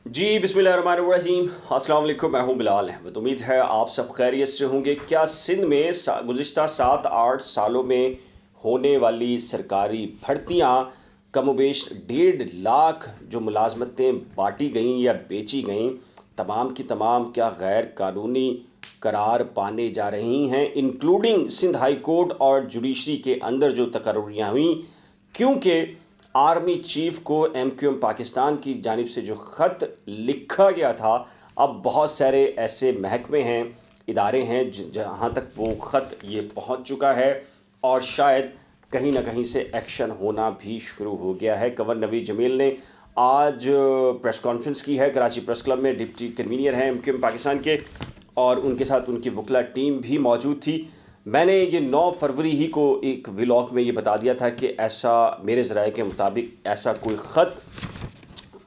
जी बिस्मिल्लाहिर्रहमानिर्रहीम। अस्सलाम वालेकुम। मैं हूं बिलाल अहमद। उम्मीद है आप सब खैरियत से होंगे। क्या सिंध में गुज़िश्ता 7-8 सालों में होने वाली सरकारी भर्तियां कमोबेश 1.5 लाख जो मुलाजमतें बांटी गईं या बेची गईं, तमाम की तमाम क्या गैर कानूनी करार पाने जा रही हैं, इंक्लूडिंग सिंध हाई कोर्ट और जुडिशरी के अंदर जो तकर्रियाँ हुई, क्योंकि आर्मी चीफ को एमक्यूएम पाकिस्तान की जानिब से जो ख़त लिखा गया था, अब बहुत सारे ऐसे महकमे हैं, इदारे हैं जहाँ तक वो ख़त ये पहुँच चुका है और शायद कहीं ना कहीं से एक्शन होना भी शुरू हो गया है। कंवर नवीद जमील ने आज प्रेस कॉन्फ्रेंस की है कराची प्रेस क्लब में। डिप्टी कन्वीनियर हैं एमक्यूएम पाकिस्तान के और उनके साथ उनकी वकला टीम भी मौजूद थी। मैंने ये 9 फरवरी ही को एक व्लॉग में ये बता दिया था कि ऐसा मेरे ज़राए के मुताबिक ऐसा कोई ख़त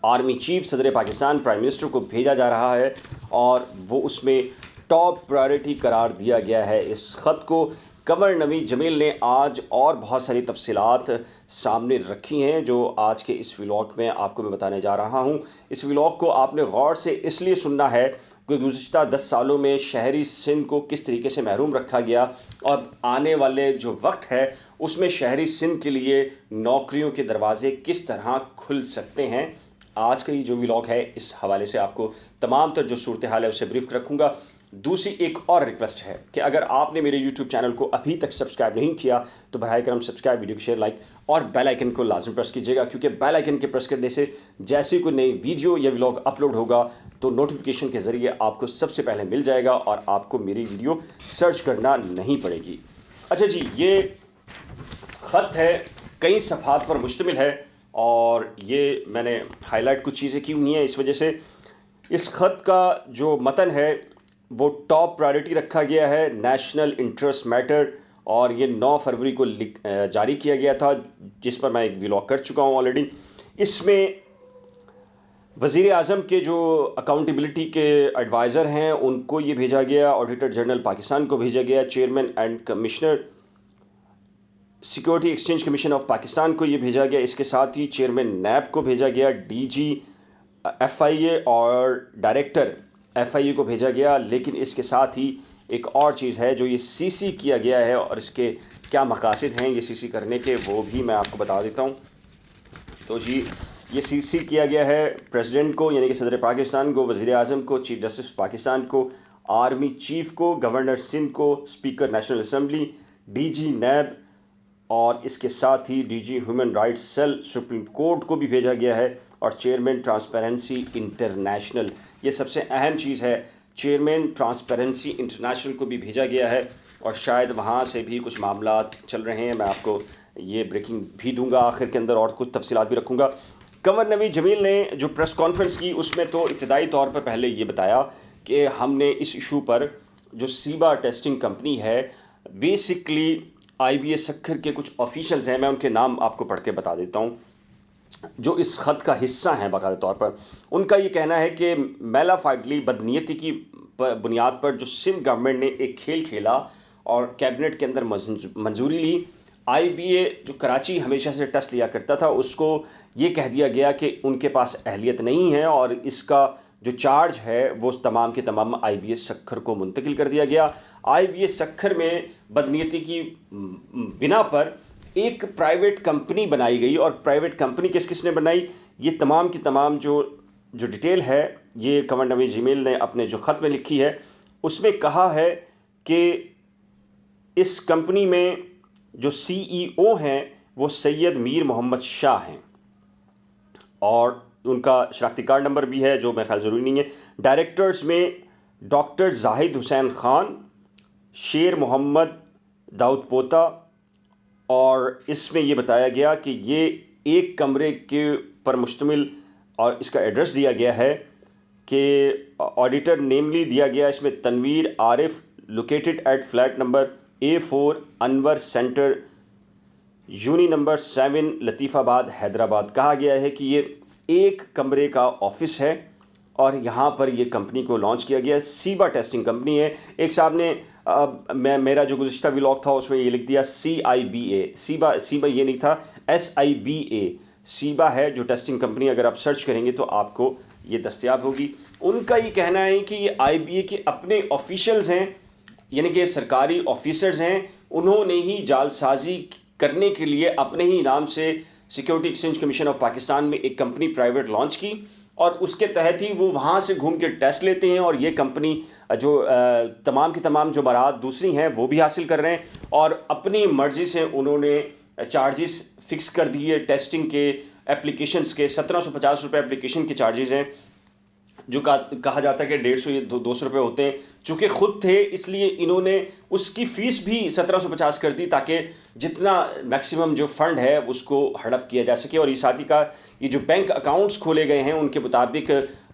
आर्मी चीफ सदर पाकिस्तान प्राइम मिनिस्टर को भेजा जा रहा है और वो उसमें टॉप प्रायोरिटी करार दिया गया है। इस ख़त को कंवर नवीद जमील ने आज और बहुत सारी तफसीलात सामने रखी हैं जो आज के इस व्लॉग में आपको मैं बताने जा रहा हूं। इस व्लॉग को आपने गौर से इसलिए सुनना है कि गुज़िश्ता 10 सालों में शहरी सिंध को किस तरीके से महरूम रखा गया और आने वाले जो वक्त है उसमें शहरी सिंध के लिए नौकरियों के दरवाज़े किस तरह खुल सकते हैं। आज का ये जो व्लॉग है इस हवाले से आपको तमाम तर जो सूरत हाल है उसे ब्रीफ रखूँगा। दूसरी एक और रिक्वेस्ट है कि अगर आपने मेरे YouTube चैनल को अभी तक सब्सक्राइब नहीं किया तो बराए करम सब्सक्राइब, वीडियो को शेयर, लाइक और बेल आइकन को लाजम प्रेस कीजिएगा, क्योंकि बेल आइकन के प्रेस करने से जैसे कोई नई वीडियो या व्लॉग अपलोड होगा तो नोटिफिकेशन के ज़रिए आपको सबसे पहले मिल जाएगा और आपको मेरी वीडियो सर्च करना नहीं पड़ेगी। अच्छा जी, ये ख़त है, कई सफ़हात पर मुश्तमिल है और ये मैंने हाईलाइट कुछ चीज़ें की हुई हैं। इस वजह से इस ख़त का जो मतन है वो टॉप प्रायोरिटी रखा गया है, नेशनल इंटरेस्ट मैटर, और ये 9 फरवरी को जारी किया गया था, जिस पर मैं एक व्लॉग कर चुका हूँ ऑलरेडी। इसमें वज़ीर आज़म के जो अकाउंटेबिलिटी के एडवाइज़र हैं उनको ये भेजा गया, ऑडिटर जनरल पाकिस्तान को भेजा गया, chairman and commissioner security exchange commission of Pakistan को ये भेजा गया। इसके साथ ही चेयरमैन नैब को भेजा गया, डीजी FIA और डायरेक्टर FIA को भेजा गया। लेकिन इसके साथ ही एक और चीज़ है जो ये CC किया गया है और इसके क्या मकासद हैं ये CC करने के, वो भी मैं आपको बता देता हूँ। तो जी, ये CC किया गया है प्रेसिडेंट को यानी कि सदर पाकिस्तान को, वज़ीर आज़म को, चीफ जस्टिस पाकिस्तान को, आर्मी चीफ को, गवर्नर सिंध को, speaker national assembly, DG NAB और इसके साथ ही DG human rights cell supreme court को भी भेजा गया है और चेयरमैन ट्रांसपेरेंसी इंटरनेशनल, ये सबसे अहम चीज़ है, चेयरमैन ट्रांसपेरेंसी इंटरनेशनल को भी भेजा गया है और शायद वहाँ से भी कुछ मामला चल रहे हैं। मैं आपको ये ब्रेकिंग भी दूंगा आखिर के अंदर और कुछ तफसीलात भी रखूँगा। कंवर नवीद जमील ने जो प्रेस कॉन्फ्रेंस की उसमें तो इब्तदाई तौर पर पहले ये बताया कि हमने इस इशू पर जो सीबा टेस्टिंग कंपनी है, बेसिकली IBA सक्खर के कुछ ऑफिशियल्स हैं, मैं उनके नाम आपको पढ़ के बता देता हूँ, जो इस ख़त का हिस्सा हैं बाकायदा तौर पर। उनका ये कहना है कि मेलाफाइडली बदनीयती की बुनियाद पर जो सिंध गवर्नमेंट ने एक खेल खेला और कैबिनेट के अंदर मंजूरी ली, IBA जो कराची हमेशा से टेस्ट लिया करता था उसको ये कह दिया गया कि उनके पास अहलियत नहीं है और इसका जो चार्ज है वो तमाम के तमाम IBA सक्खर को मुंतकिल कर दिया गया। IBA सक्खर में बदनीयती की बिना पर एक प्राइवेट कंपनी बनाई गई और प्राइवेट कंपनी किस किस ने बनाई, ये तमाम की तमाम जो डिटेल है ये कंवर नवीद जमील ने अपने जो ख़त में लिखी है। उसमें कहा है कि इस कंपनी में जो CEO हैं वो सैयद मीर मोहम्मद शाह हैं और उनका शनाख्ती कार्ड नंबर भी है जो मेरे ख्याल ज़रूरी नहीं है। डायरेक्टर्स में डॉक्टर जाहिद हुसैन ख़ान, शेर मोहम्मद दाऊद पोता, और इसमें ये बताया गया कि ये एक कमरे के पर मुश्तमिल, और इसका एड्रेस दिया गया है कि ऑडिटर नेमली दिया गया इसमें Tanveer Arif, located at flat number A4 Anwar centre, यूनी नंबर 7 लतीफ़ाबाद हैदराबाद। कहा गया है कि ये एक कमरे का ऑफिस है और यहाँ पर ये कंपनी को लॉन्च किया गया। सीबा टेस्टिंग कंपनी है। एक साहब ने मेरा जो गुज़िश्ता व्लॉग था उसमें ये लिख दिया CIBA, सीबा ये नहीं था, SIBA सीबा है जो टेस्टिंग कंपनी। अगर आप सर्च करेंगे तो आपको ये दस्तयाब होगी। उनका ये कहना है कि ये IBA के अपने ऑफिशियल्स हैं, यानी कि सरकारी ऑफिसर्स हैं, उन्होंने ही जालसाजी करने के लिए अपने ही नाम से security exchange commission of Pakistan में एक कंपनी प्राइवेट लॉन्च की और उसके तहत ही वो वहाँ से घूम के टेस्ट लेते हैं और ये कंपनी जो तमाम की तमाम जो बरात दूसरी हैं वो भी हासिल कर रहे हैं और अपनी मर्ज़ी से उन्होंने चार्जेस फिक्स कर दिए टेस्टिंग के, एप्लीकेशंस के। 1750 रुपये एप्लीकेशन के चार्जेस हैं, जो कहा जाता है कि 150 या 200 रुपये होते हैं। चूँकि ख़ुद थे इसलिए इन्होंने उसकी फ़ीस भी 1750 कर दी ताकि जितना मैक्सिमम जो फ़ंड है उसको हड़प किया जा सके। और ये साथ ही का ये जो बैंक अकाउंट्स खोले गए हैं उनके मुताबिक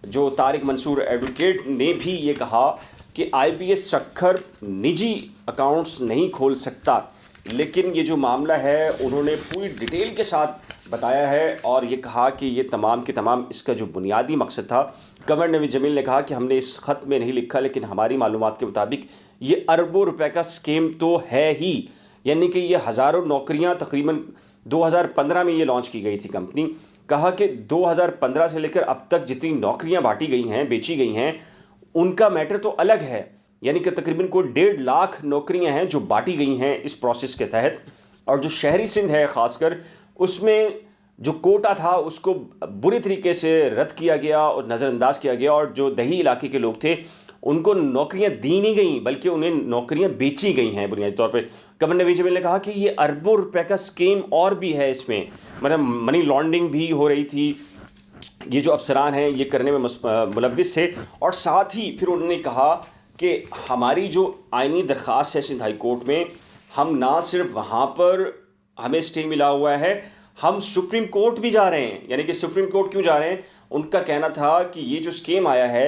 जो तारिक मंसूर एडवोकेट ने भी ये कहा कि IBA सखर निजी अकाउंट्स नहीं खोल सकता, लेकिन ये जो मामला है उन्होंने पूरी डिटेल के साथ बताया है और ये कहा कि ये तमाम के तमाम इसका जो बुनियादी मकसद था। कमर नवीद जमील ने कहा कि हमने इस ख़त में नहीं लिखा, लेकिन हमारी मालूमात के मुताबिक ये अरबों रुपए का स्कीम तो है ही, यानी कि ये हज़ारों नौकरियां तकरीबन 2015 में ये लॉन्च की गई थी कंपनी। कहा कि 2015 से लेकर अब तक जितनी नौकरियां बांटी गई हैं, बेची गई हैं, उनका मैटर तो अलग है, यानी कि तकरीबन कोई 1.5 लाख नौकरियां हैं जो बांटी गई हैं इस प्रोसेस के तहत। और जो शहरी सिंध है ख़ासकर, उसमें जो कोटा था उसको बुरी तरीके से रद्द किया गया और नज़रअंदाज किया गया और जो दही इलाके के लोग थे उनको नौकरियां दी नहीं गई बल्कि उन्हें नौकरियां बेची गई हैं बुनियादी तौर पे। कमर नवीद जमील ने कहा कि ये अरबों रुपए का स्कीम और भी है, इसमें मतलब मनी लॉन्ड्रिंग भी हो रही थी। ये जो अफसरान हैं ये करने में मुलव्विस थे। और साथ ही फिर उन्होंने कहा कि हमारी जो आइनी दरख्वास्त है सिंध हाई कोर्ट में, हम ना सिर्फ वहाँ पर हमें स्टे मिला हुआ है, हम सुप्रीम कोर्ट भी जा रहे हैं। यानी कि सुप्रीम कोर्ट क्यों जा रहे हैं? उनका कहना था कि ये जो स्कीम आया है,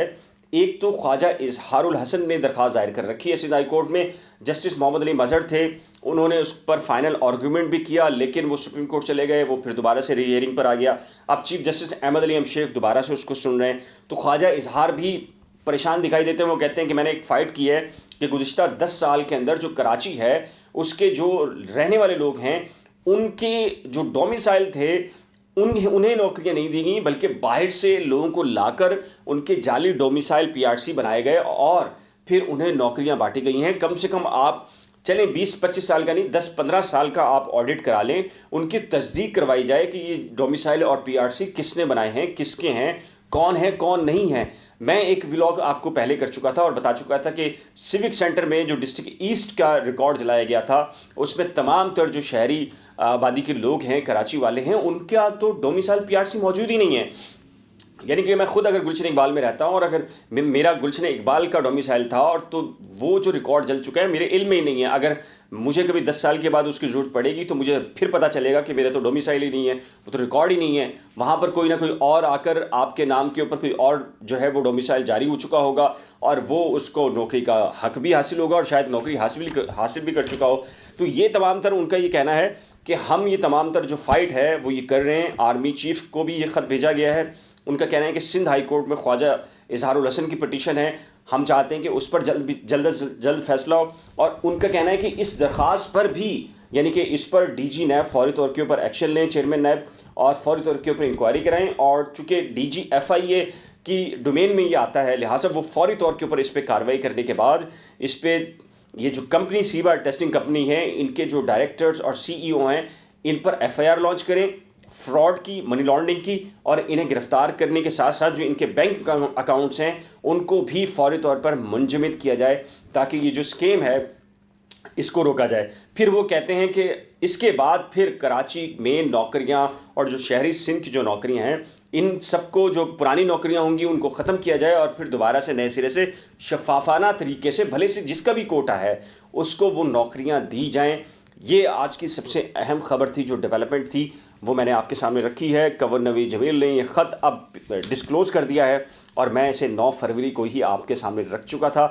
एक तो ख्वाजा इजहारुल हसन ने दरख्वास्त दायर कर रखी है सिंध हाई कोर्ट में, जस्टिस मोहम्मद अली मजहर थे, उन्होंने उस पर फाइनल आर्गूमेंट भी किया, लेकिन वो सुप्रीम कोर्ट चले गए, वो फिर दोबारा से रीहियरिंग पर आ गया। अब चीफ जस्टिस अहमद अली शेख दोबारा से उसको सुन रहे हैं। तो ख्वाजा इजहार भी परेशान दिखाई देते हैं। वो कहते हैं कि मैंने एक फ़ाइट की है कि गुज़िश्ता 10 साल के अंदर जो कराची है उसके जो रहने वाले लोग हैं उनके जो डोमिसाइल थे उन्हें नौकरियां नहीं दी गई, बल्कि बाहर से लोगों को लाकर उनके जाली डोमिसाइल PRC बनाए गए और फिर उन्हें नौकरियां बांटी गई हैं। कम से कम आप चलें 20-25 साल का नहीं, 10-15 साल का आप ऑडिट करा लें, उनकी तस्दीक करवाई जाए कि ये डोमिसाइल और PRC किसने बनाए हैं, किसके हैं, कौन है कौन नहीं है। मैं एक व्लॉग आपको पहले कर चुका था और बता चुका था कि सिविक सेंटर में जो डिस्ट्रिक्ट ईस्ट का रिकॉर्ड जलाया गया था उसमें तमाम तर जो शहरी आबादी के लोग हैं, कराची वाले हैं, उनका तो डोमिसाइल PRC मौजूद ही नहीं है। यानी कि मैं खुद अगर गुलशन इकबाल में रहता हूँ और अगर मेरा गुलशन इकबाल का डोमिसाइल था और तो वो जो रिकॉर्ड जल चुका है मेरे इल्म में ही नहीं है। अगर मुझे कभी 10 साल के बाद उसकी ज़रूरत पड़ेगी तो मुझे फिर पता चलेगा कि मेरा तो डोमिसाइल ही नहीं है, वो तो रिकॉर्ड ही नहीं है। वहाँ पर कोई ना कोई और आकर आपके नाम के ऊपर कोई और जो है वो डोमिसाइल जारी हो चुका होगा और वो उसको नौकरी का हक भी हासिल होगा और शायद नौकरी हासिल भी कर चुका हो। तो ये तमाम तर उनका ये कहना है कि हम ये तमाम तर जो फ़ाइट है वो ये कर रहे हैं। आर्मी चीफ़ को भी ये ख़त भेजा गया है। उनका कहना है कि सिंध हाई कोर्ट में ख्वाजा इजहारुल हसन की पटिशन है, हम चाहते हैं कि उस पर जल्द फैसला हो। और उनका कहना है कि इस दरख्वास्त पर भी, यानी कि इस पर DG नैब फौरी तौर के ऊपर एक्शन लें, चेयरमैन नैब, और फौरी तौर के ऊपर इंक्वायरी कराएं। और चूँकि DG FIA की डोमेन में ये आता है, लिहाजा वो फौरी तौर के ऊपर इस पर कार्रवाई करने के बाद इस पर ये जो कंपनी सीबा टेस्टिंग कंपनी है, इनके जो डायरेक्टर्स और CEO हैं, इन पर FIR लॉन्च करें फ्रॉड की, मनी लॉन्ड्रिंग की, और इन्हें गिरफ्तार करने के साथ साथ जो इनके बैंक अकाउंट्स हैं उनको भी फौरी तौर पर मुंजमद किया जाए ताकि ये जो स्कीम है इसको रोका जाए। फिर वो कहते हैं कि इसके बाद फिर कराची में नौकरियां और जो शहरी सिंध की जो नौकरियां हैं, इन सबको जो पुरानी नौकरियां होंगी उनको ख़त्म किया जाए और फिर दोबारा से नए सिरे से शफाफाना तरीके से, भले से जिसका भी कोटा है उसको वो नौकरियां दी जाएं। ये आज की सबसे अहम ख़बर थी, जो डेवलपमेंट थी वो मैंने आपके सामने रखी है। कमर नवीद जमील ने ये ख़त अब डिस्क्लोज़ कर दिया है और मैं इसे 9 फरवरी को ही आपके सामने रख चुका था।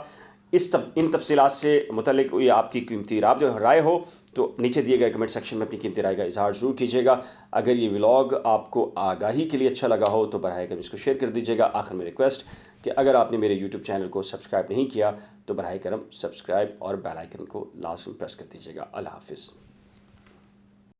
इन तफसीलात से मुतल्लिक ये आपकी कीमती राय हो तो नीचे दिए गए कमेंट सेक्शन में अपनी कीमती राय का इजहार ज़रूर कीजिएगा। अगर ये व्लॉग आपको आगाही के लिए अच्छा लगा हो तो बराए करम इसको शेयर कर दीजिएगा। आखिर में रिक्वेस्ट कि अगर आपने मेरे YouTube चैनल को सब्सक्राइब नहीं किया तो बराए करम सब्सक्राइब और बेल आइकन को लाजमी प्रेस कर दीजिएगा। अल्लाह हाफिज़।